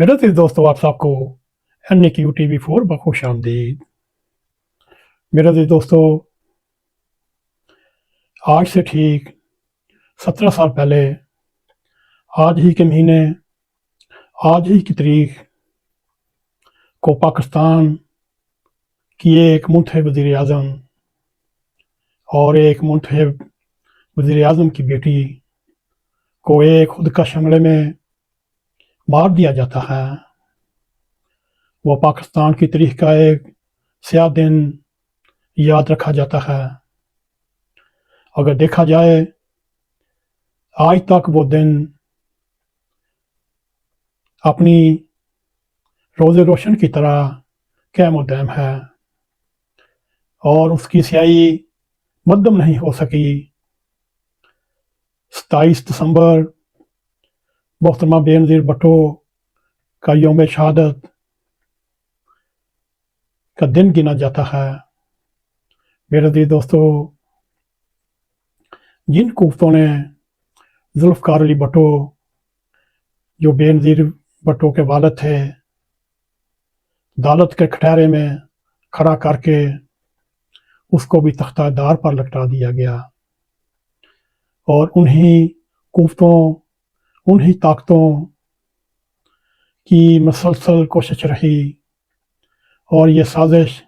मेरा तो दोस्तों आप सबको NAQ TV4 बखुश आमदीद। मेरा तो दोस्तों आज से ठीक 17 साल पहले आज ही के महीने आज ही की तारीख को पाकिस्तान की एक मुंतखब वज़ीर आज़म और एक मुंतखब वज़ीर आज़म की बेटी को एक खुदकश हमले में मार दिया जाता है। वो पाकिस्तान की तारीख का एक स्याह दिन याद रखा जाता है। अगर देखा जाए आज तक वो दिन अपनी रोज़े रोशन की तरह कायम और दायम है और उसकी स्याही मद्दम नहीं हो सकी। 27 दिसंबर मोहतरमा बेनज़ीर भुट्टो का यौम शहादत का दिन गिना जाता है। मेरे दिल दोस्तों, जिन कुफ्तों ने जुल्फ़कार अली भुट्टो जो बेनज़ीर भुट्टो के वालिद थे अदालत के खटारे में खड़ा करके उसको भी तख्तादार पर लटका दिया गया और उन्हीं कुफ्तों उन्हीं ताकतों की मसलसल कोशिश रही और ये साजिश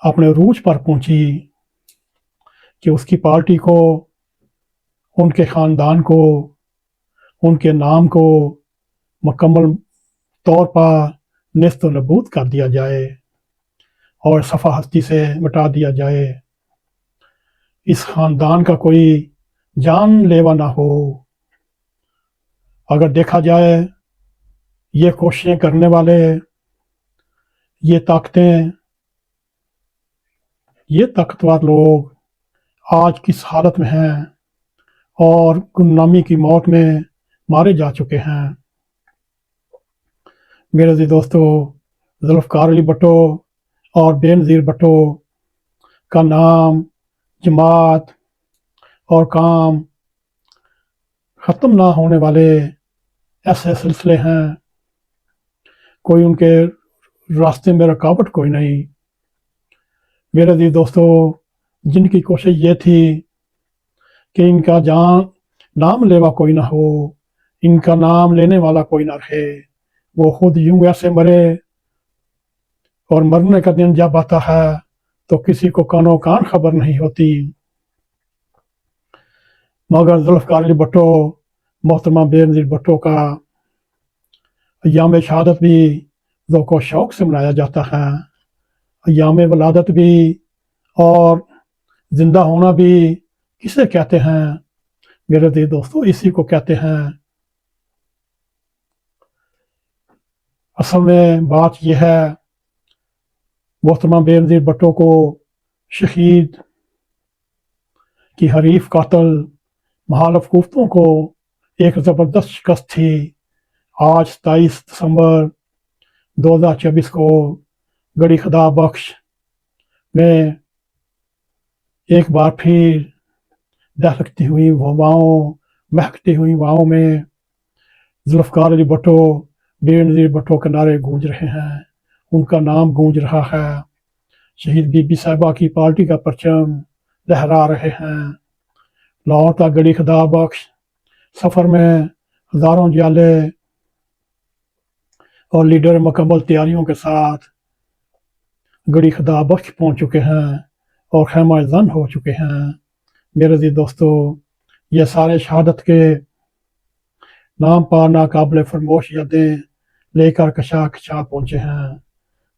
अपने रूज पर पहुंची कि उसकी पार्टी को, उनके ख़ानदान को, उनके नाम को मुकम्मल तौर पर नेस्त व नबूद कर दिया जाए और सफ़ा हस्ती से मिटा दिया जाए। इस ख़ानदान का कोई जानलेवा ना हो। अगर देखा जाए ये कोशिशें करने वाले, ये ताकतें, ये ताकतवर लोग आज किस हालत में हैं और गुमनामी की मौत में मारे जा चुके हैं। मेरे जी दोस्तों, जुल्फ़कार अली भुट्टो और बेनज़ीर भुट्टो का नाम, जमात और काम ख़त्म ना होने वाले ऐसे सिलसिले हैं, कोई उनके रास्ते में रुकावट कोई नहीं। मेरे जी दोस्तों, जिनकी कोशिश ये थी कि इनका नाम लेवा कोई ना हो, इनका नाम लेने वाला कोई ना रहे, वो खुद यूं ऐसे मरे और मरने का दिन जब आता है तो किसी को कानो कान खबर नहीं होती। मगर जुल्फ़कार अली भुट्टो, मोहतरमा बेनज़ीर भुट्टो का अय्याम शहादत भी ज़ौक़ शौक़ से मनाया जाता है। अय्याम वलादत भी और ज़िंदा होना भी किसे कहते हैं मेरे दिल दोस्तों, इसी को कहते हैं। असल में बात यह है, मोहतरमा बेनज़ीर भुट्टो को शहीद की हरीफ कातल मुखालिफ कुफ्तों को एक ज़बरदस्त शिकस्त थी। आज 27 दिसंबर 2024 को गड़ी खुदा बख्श में एक बार फिर दहकती हुई हवाओं, महकती हुई हवाओं में जुल्फ़कार अली भुट्टो, बेनज़ीर भुट्टो के नारे गूंज रहे हैं, उनका नाम गूंज रहा है। शहीद बीबी साहिबा की पार्टी का परचम लहरा रहे हैं। लाहौर तक गड़ी खुदा बख्श सफ़र में हज़ारों जाले और लीडर मुकम्मल तैयारियों के साथ गड़ी खुदा बख्श पहुँच चुके हैं और खैमा जन हो चुके हैं। मेरे जी दोस्तों, ये सारे शहादत के नाम पर नाकाबिल फरमोश यादें लेकर कशा कशा पहुँचे हैं।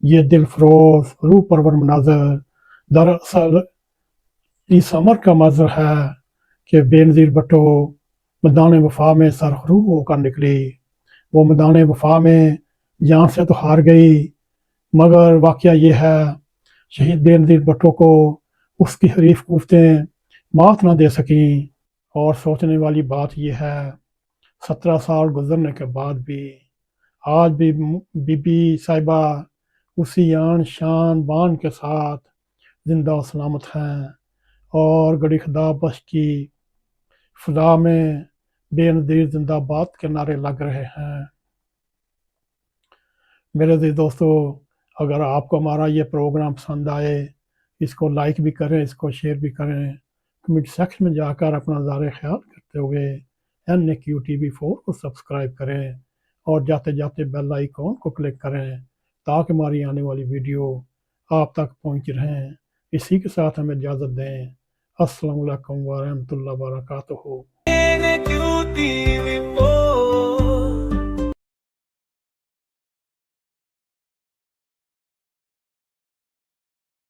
ये दिल फरोज रूह परवर मनाजर दरअसल इस अमर का मंजर है कि बेनज़ीर भुट्टो मैदान वफा में सरखरू होकर निकली। वो मैदान वफा में जान से तो हार गई, मगर वाक़या ये है शहीद बेनज़ीर भुट्टो को उसकी हरीफ कुफ्तें मात ना दे सकीं। और सोचने वाली बात यह है, 17 साल गुजरने के बाद भी आज भी बीबी साहिबा उसी आन शान बान के साथ जिंदा और सलामत हैं और गड़ी खुदा बख्श की फ़िज़ा में बेनज़ीर जिंदाबाद के नारे लग रहे हैं। मेरे अज़ीज़ दोस्तों, अगर आपको हमारा ये प्रोग्राम पसंद आए, इसको लाइक भी करें, इसको शेयर भी करें। कमेंट सेक्शन में जाकर अपना ज़ाहिर ख्याल करते हुए NAQTV4 को सब्सक्राइब करें और जाते-जाते बेल आइकॉन को क्लिक करें ताकि हमारी आने वाली वीडियो आप तक पहुँच रहें। इसी के साथ हमें इजाज़त दें। अस्सलामु अलैकुम व रहमतुल्लाहि व बरकातुहू।